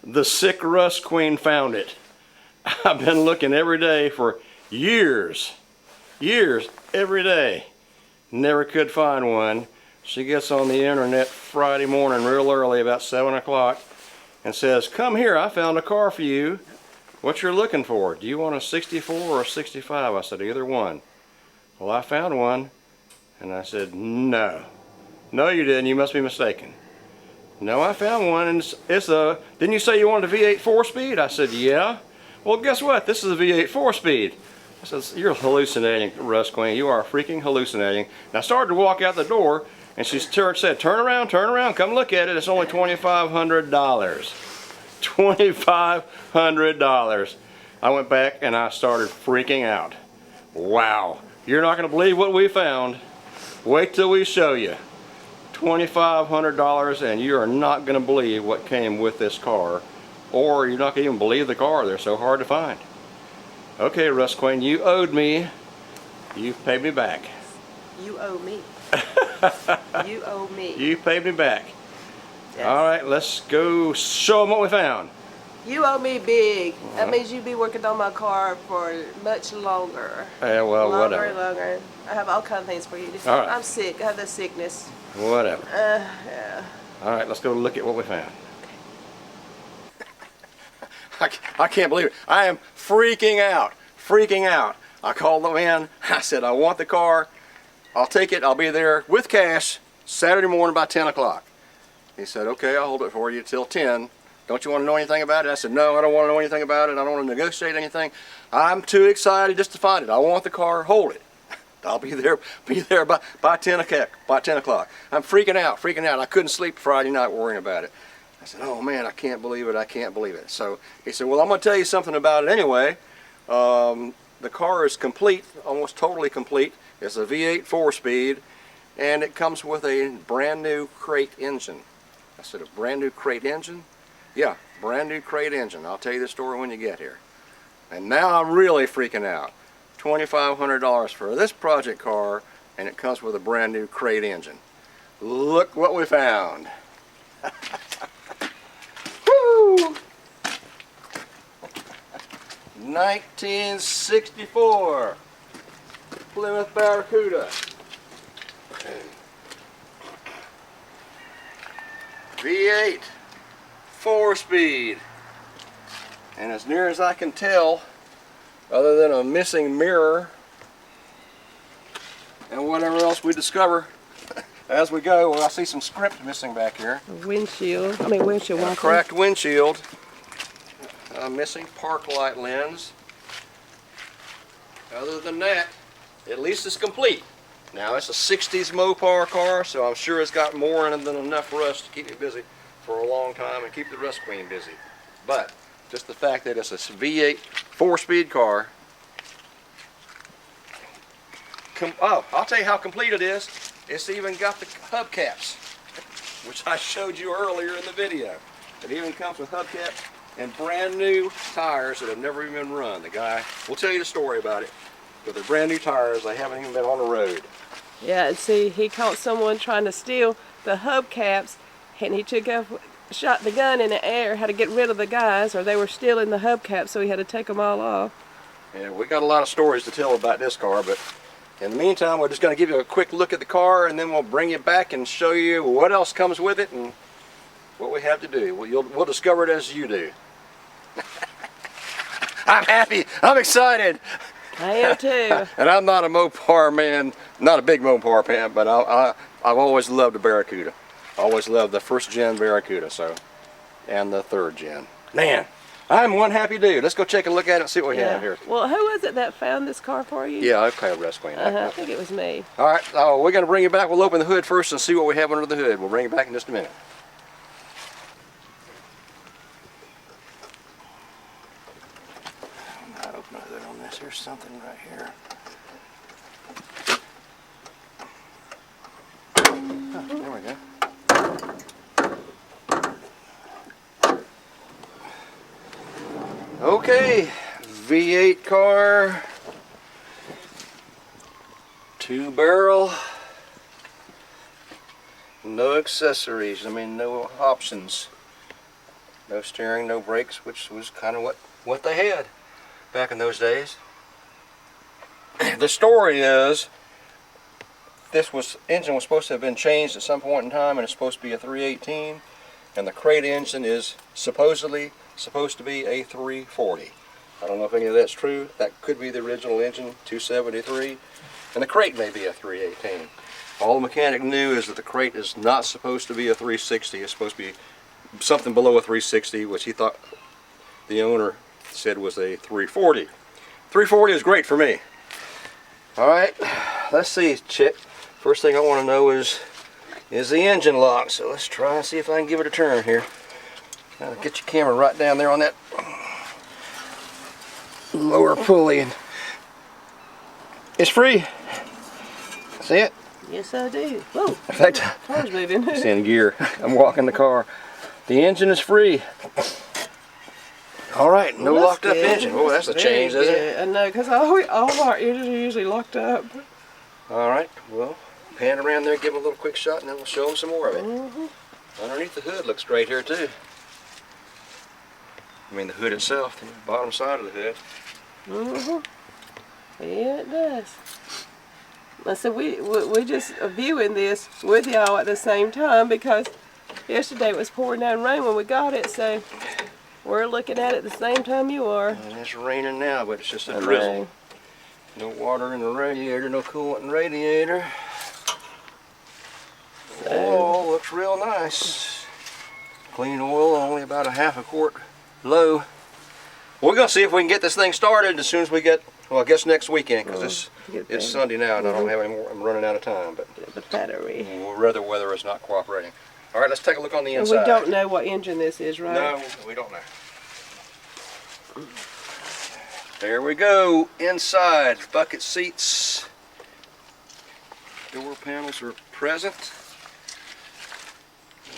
The sick Rust Queen found it. I've been looking every day for years, every day. Never could find one. She gets on the internet Friday morning real early, about 7 o'clock, and says, "Come here, I found a car for you. What you're looking for? Do you want a 64 or a 65? I said, "Either one." "Well, I found one." And I said, "No. No, you didn't. You must be mistaken." "No, I found one, and it's a, didn't you say you wanted a V8 4-speed? I said, "Yeah." "Well, guess what? This is a V8 4-speed. I said, "You're hallucinating, Rust Queen. You are freaking hallucinating." And I started to walk out the door, and she said, turn around, come look at it. It's only $2,500. $2,500. I went back and I started freaking out. Wow, you're not going to believe what we found. Wait till we show you. $2,500, and you are not going to believe what came with this car, or you're not going to even believe the car. They're so hard to find. Okay, Rust Queen, you owed me. You paid me back. You owe me. You owe me. You paid me back. Yes. All right, let's go show them what we found. You owe me big. That means you'd be working on my car for much longer. Yeah, well, whatever. Longer. I have all kinds of things for you. All right. I'm sick. I have the sickness. Whatever. Yeah. All right, let's go look at what we found. I can't believe it. I am freaking out. I called the man. I said, "I want the car. I'll take it. I'll be there with cash Saturday morning by 10 o'clock. He said, "Okay, I'll hold it for you till 10. Don't you want to know anything about it?" I said, "No, I don't want to know anything about it. I don't want to negotiate anything. I'm too excited just to find it. I want the car. Hold it. I'll be there by 10 o'clock. I'm freaking out. I couldn't sleep Friday night worrying about it. I said, "Oh man, I can't believe it. So he said, "Well, I'm going to tell you something about it anyway. The car is complete, almost totally complete. It's a V8 4-speed, and it comes with a brand new crate engine." I said, "A brand new crate engine?" "Yeah, brand new crate engine. I'll tell you the story when you get here." And now I'm really freaking out. $2,500 for this project car, and it comes with a brand new crate engine. Look what we found. Woo! 1964 Plymouth Barracuda. V8 4-speed. And as near as I can tell, other than a missing mirror and whatever else we discover as we go, well, I see some script missing back here. Windshield wiper. A cracked windshield. A missing park light lens. Other than that, at least it's complete. Now, it's a 60s MOPAR car, so I'm sure it's got more in it than enough rust to keep me busy for a long time and keep the Rust Queen busy. But just the fact that it's a V8 4-speed car. Oh, I'll tell you how complete it is. It's even got the hubcaps, which I showed you earlier in the video. It even comes with hubcaps and brand new tires that have never even been run. The guy will tell you the story about it. But they're brand new tires. They haven't even been on the road. Yeah, and see, he caught someone trying to steal the hubcaps, and he shot the gun in the air, had to get rid of the guys, or they were stealing the hubcaps, so he had to take them all off. Yeah, we got a lot of stories to tell about this car, but in the meantime, we're just going to give you a quick look at the car, and then we'll bring you back and show you what else comes with it and what we have to do. We'll discover it as you do. I'm happy. I'm excited. I am too. And I'm not a Mopar man, not a big Mopar fan, but I've always loved the Barracuda. Always loved the 1st gen Barracuda, and the 3rd gen. Man, I'm one happy dude. Let's go take a look at it and see what we have here. Well, who was it that found this car for you? Yeah, okay, Rust Queen. I think it was me. All right, we're going to bring you back. We'll open the hood first and see what we have under the hood. We'll bring you back in just a minute. I'm not opening the hood on this. Here's something right here. Oh, there we go. Okay, V8 car, 2-barrel, no accessories, no options. No steering, no brakes, which was kind of what they had back in those days. The story is this engine was supposed to have been changed at some point in time, and it's supposed to be a 318, and the crate engine is supposedly supposed to be a 340. I don't know if any of that's true. That could be the original engine, 273, and the crate may be a 318. All the mechanic knew is that the crate is not supposed to be a 360. It's supposed to be something below a 360, which he thought the owner said was a 340. 340 is great for me. All right, let's see, Chick. First thing I want to know is the engine lock. So let's try and see if I can give it a turn here. Now get your camera right down there on that lower pulley, and it's free. See it? Yes, I do. Whoa, In fact, car's moving. it's in gear. I'm walking the car. The engine is free. All right, no Well, locked up good. engine. Oh, that's a Very change, isn't it? good. I know, because all of our engines are usually locked up. All right, well, pan around there, give it a little quick shot, and then we'll show them some more of it. Mm-hmm. Underneath the hood looks great here, too. I mean, the hood itself, the bottom side of the hood. Mm-hmm. Yeah, it does. I said we just are viewing this with y'all at the same time because yesterday it was pouring down rain when we got it, so we're looking at it the same time you are. And it's raining now, but it's just a I drizzle. know. No water in the radiator, no coolant in the radiator. Oh, looks real nice. Clean oil, only about a half a quart low. We're gonna see if we can get this thing started as soon as we get, well, I guess next weekend, because it's Sunday now and I don't have any more, I'm running out of time, but The battery. weather is not cooperating. All right, let's take a look on the And inside. we don't know what engine this is, right? No, we don't know. There we go, inside, bucket seats. Door panels are present.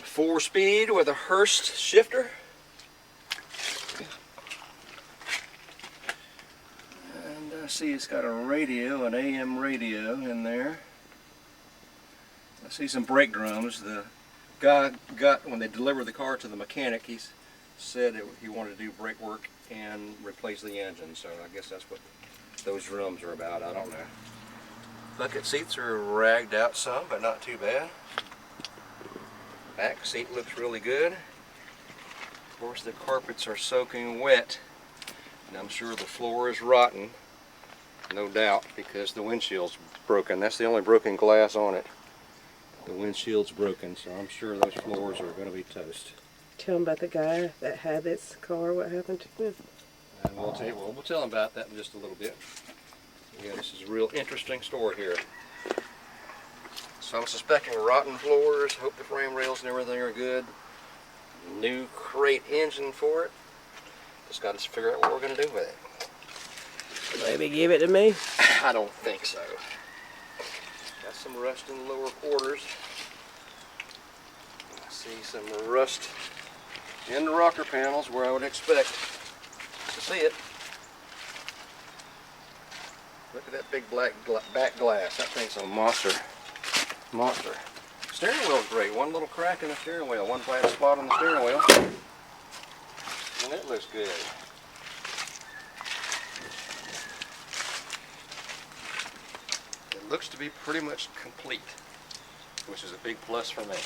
4-speed with a Hurst shifter. And I see it's got a radio, an AM radio in there. I see some brake drums. The guy when they delivered the car to the mechanic, he said that he wanted to do brake work and replace the engine. So I guess that's what those drums are about. I don't know. Bucket seats are ragged out some, but not too bad. Back seat looks really good. Of course, the carpets are soaking wet, and I'm sure the floor is rotten, no doubt, because the windshield's broken. That's the only broken glass on it. The windshield's broken, so I'm sure those floors are going to be toast. Tell them about the guy that had this car, what happened to him. And we'll tell them about that in just a little bit. Yeah, this is a real interesting story here. So I'm suspecting rotten floors. Hope the frame rails and everything are good. New crate engine for it. Just got to figure out what we're going to do with it. Maybe give it to me. I don't think so. Got some rust in the lower quarters. I see some rust in the rocker panels where I would expect to see it. Look at that big black back glass. That thing's a monster. Monster. Steering wheel's great. One little crack in the steering wheel. One flat spot on the steering wheel. And it looks good. It looks to be pretty much complete, which is a big plus for me.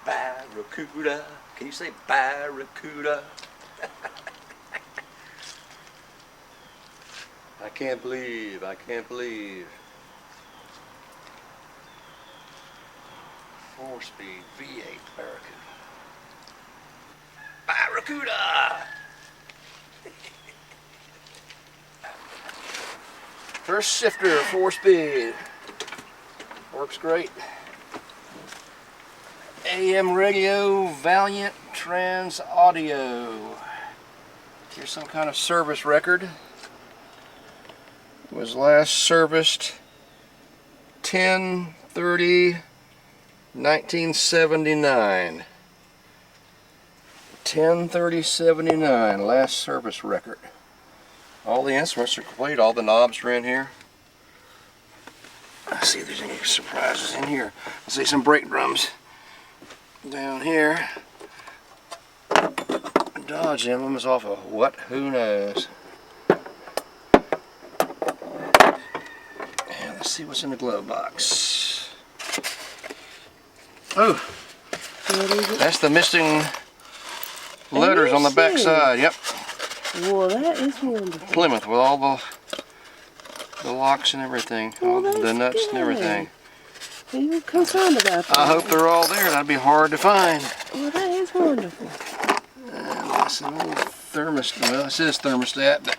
Barracuda. Can you say Barracuda? I can't believe. 4-speed V8 Barracuda. Barracuda! First shifter, 4-speed. Works great. AM radio, Valiant Trans Audio. Here's some kind of service record. It was last serviced 10/30/1979. 10/30/79, last service record. All the instruments are complete, all the knobs are in here. Let's see if there's any surprises in here. I see some brake drums down here. Dodge emblem is off of what? Who knows? And let's see what's in the glove box. Oh, that's the missing letters on the back side. Yep. Well, that is wonderful. Plymouth with all the locks and everything, all the nuts and everything. Are you concerned about that? I hope they're all there. That'd be hard to find. Well, that is wonderful. And that's an old thermostat. Well, it says thermostat, but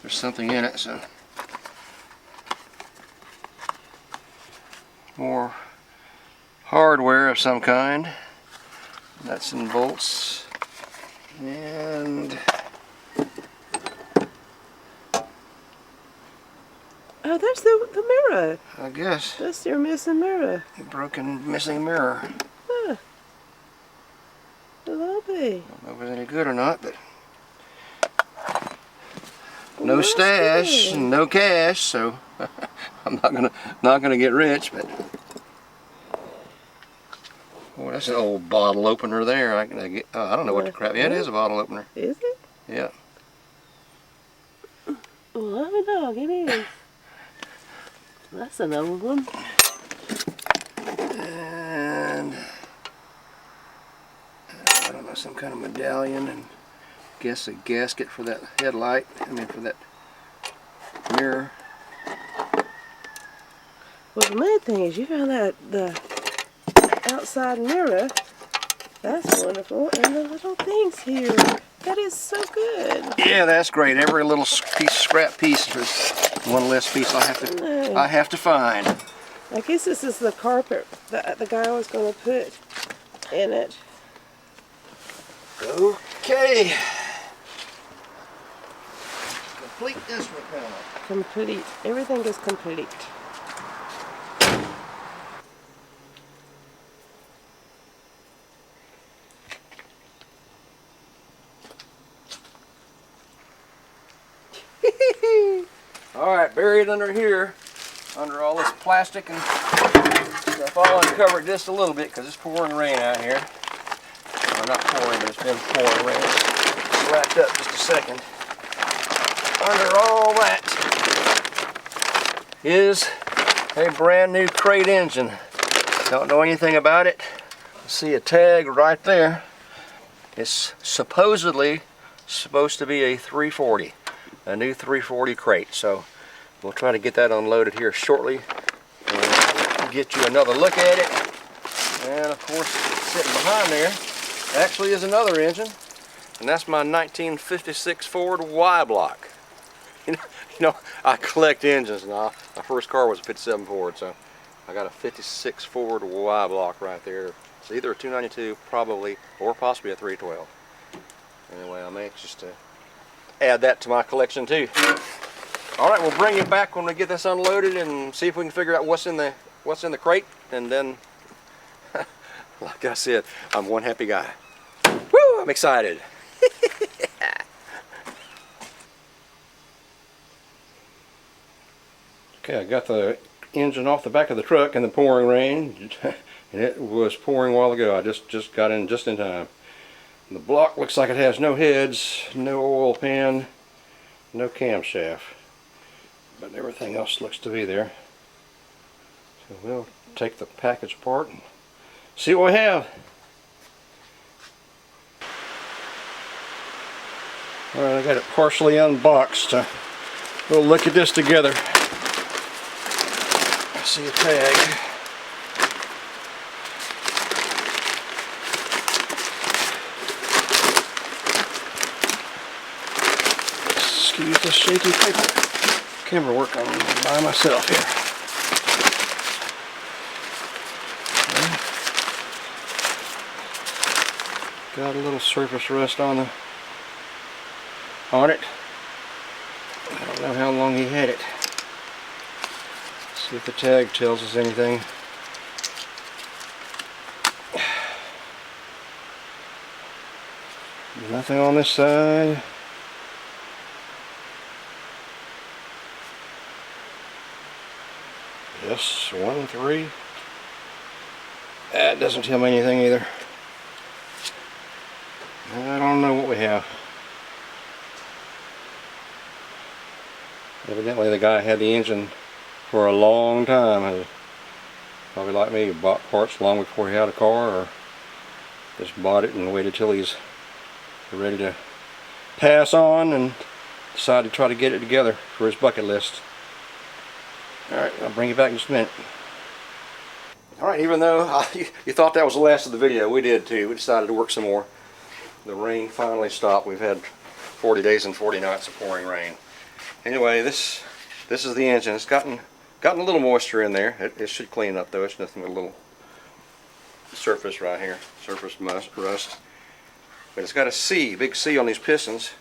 there's something in it, so. More hardware of some kind. Nuts and bolts. And Oh, there's the mirror. I guess That's your missing mirror. a broken missing mirror. Huh. Lovely. I don't know if it's any good or not, but Well, no that's stash good. and no cash, so I'm not gonna get rich, but boy, that's an old bottle opener there. I don't know what the crap. Yeah, it is a bottle opener. Is it? Yeah. Well, let me know. It is. That's an old one. And I don't know, some kind of medallion, and guess a gasket for that headlight. I mean, for that mirror. Well, the main thing is you found the outside mirror. That's wonderful. And the little things here. That is so good. Yeah, that's great. Every little scrap piece is one less piece I have to find. I guess this is the carpet that the guy was going to put in it. Okay. Complete instrument panel. Complete. Everything is complete. All right, buried under here, under all this plastic and stuff, I'll uncover it just a little bit because it's pouring rain out here. Well, not pouring, but it's been pouring rain. It's wrapped up just a second. Under all that is a brand new crate engine. Don't know anything about it. See a tag right there. It's supposedly supposed to be a 340. A new 340 crate, so we'll try to get that unloaded here shortly and get you another look at it. And of course, sitting behind there actually is another engine, and that's my 1956 Ford Y block. You know, I collect engines now. My first car was a 57 Ford, so I got a 56 Ford Y block right there. It's either a 292 probably, or possibly a 312. Anyway, I'm anxious to add that to my collection too. All right, we'll bring you back when we get this unloaded and see if we can figure out what's in the crate, and then, like I said, I'm one happy guy. Woo! I'm excited. Okay, I got the engine off the back of the truck in the pouring rain, and it was pouring a while ago. I just got in just in time. The block looks like it has no heads, no oil pan, no camshaft, but everything else looks to be there. So we'll take the package apart and see what we have. Alright, I got it partially unboxed. We'll look at this together. I see a tag. Excuse the shaky paper. Camera work on by myself here. Got a little surface rust on it. I don't know how long he had it. See if the tag tells us anything. Nothing on this side. Yes, 1, 3. That doesn't tell me anything either. I don't know what we have. Evidently the guy had the engine for a long time. Probably like me, bought parts long before he had a car, or just bought it and waited till he's ready to pass on and decided to try to get it together for his bucket list. Alright, I'll bring you back in just a minute. Alright, even though you thought that was the last of the video, we did too. We decided to work some more. The rain finally stopped. We've had 40 days and 40 nights of pouring rain. Anyway, this is the engine. It's gotten a little moisture in there. It should clean up though. It's nothing but a little surface right here, surface rust. But it's got a C, big C on these pistons.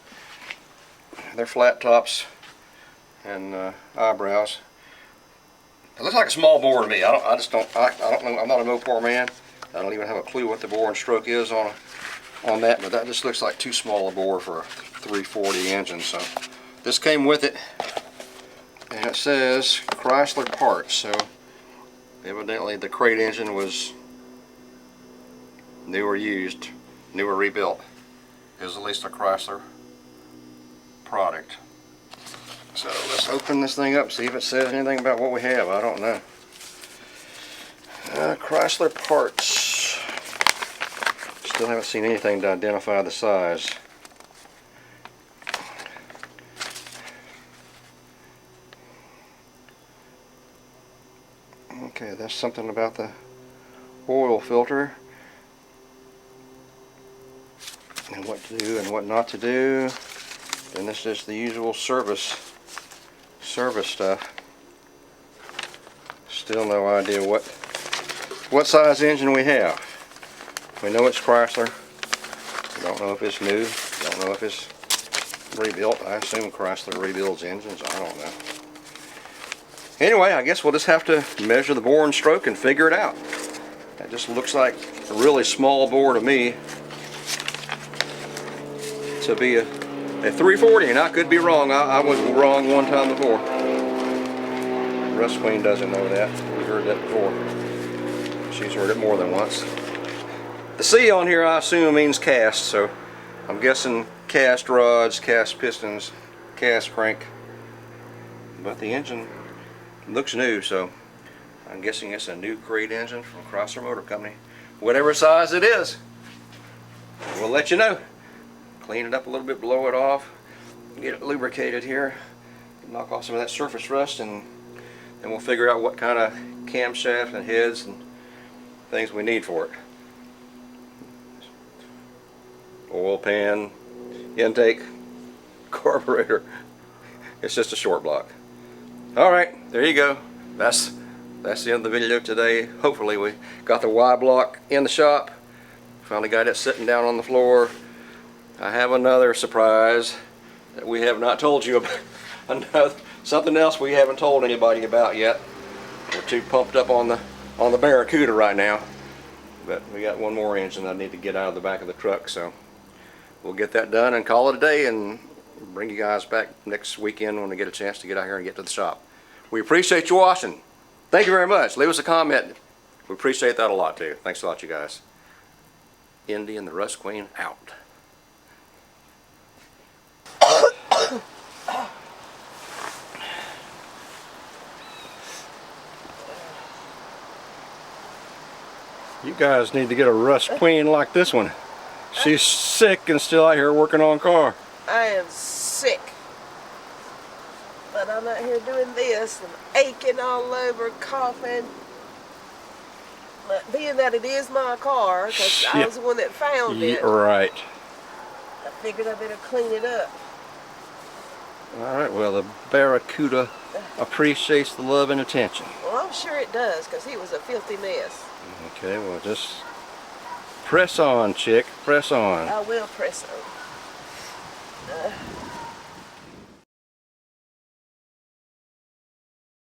They're flat tops and eyebrows. It looks like a small bore to me. I don't know. I'm not a MOPAR man. I don't even have a clue what the bore and stroke is on that. But that just looks like too small a bore for a 340 engine. So this came with it, and it says Chrysler parts. So evidently the crate engine was newer used, newer rebuilt. It was at least a Chrysler product. So let's open this thing up, see if it says anything about what we have. I don't know. Chrysler parts. Still haven't seen anything to identify the size. Okay, that's something about the oil filter and what to do and what not to do. Then this is the usual service stuff. Still no idea what size engine we have. We know it's Chrysler. We don't know if it's new. Don't know if it's rebuilt. I assume Chrysler rebuilds engines. I don't know. Anyway, I guess we'll just have to measure the bore and stroke and figure it out. That just looks like a really small bore to me to be a 340, and I could be wrong. I was wrong one time before. Russ Queen doesn't know that. We heard that before. She's heard it more than once. The C on here I assume means cast, so I'm guessing cast rods, cast pistons, cast crank. But the engine looks new, so I'm guessing it's a new crate engine from Chrysler Motor Company. Whatever size it is, we'll let you know. Clean it up a little bit, blow it off, get it lubricated here, knock off some of that surface rust, and then we'll figure out what kind of camshaft and heads and things we need for it. Oil pan, intake, carburetor. It's just a short block. Alright, there you go. That's the end of the video today. Hopefully we got the Y block in the shop. Finally got it sitting down on the floor. I have another surprise that we have not told you about. Something else we haven't told anybody about yet. We're too pumped up on the Barracuda right now. But we got one more engine I need to get out of the back of the truck, so we'll get that done and call it a day and bring you guys back next weekend when we get a chance to get out here and get to the shop. We appreciate you watching. Thank you very much. Leave us a comment. We appreciate that a lot too. Thanks a lot, you guys. Indy and the Russ Queen out. You guys need to get a Russ Queen like this one. She's sick and still out here working on car. I am sick. But I'm out here doing this and aching all over, coughing. But being that it is my car, because I was the one that found it. Right. I figured I better clean it up. Alright, well the Barracuda appreciates the love and attention. Well, I'm sure it does, because he was a filthy mess. Okay, well just press on, chick. Press on. I will press on.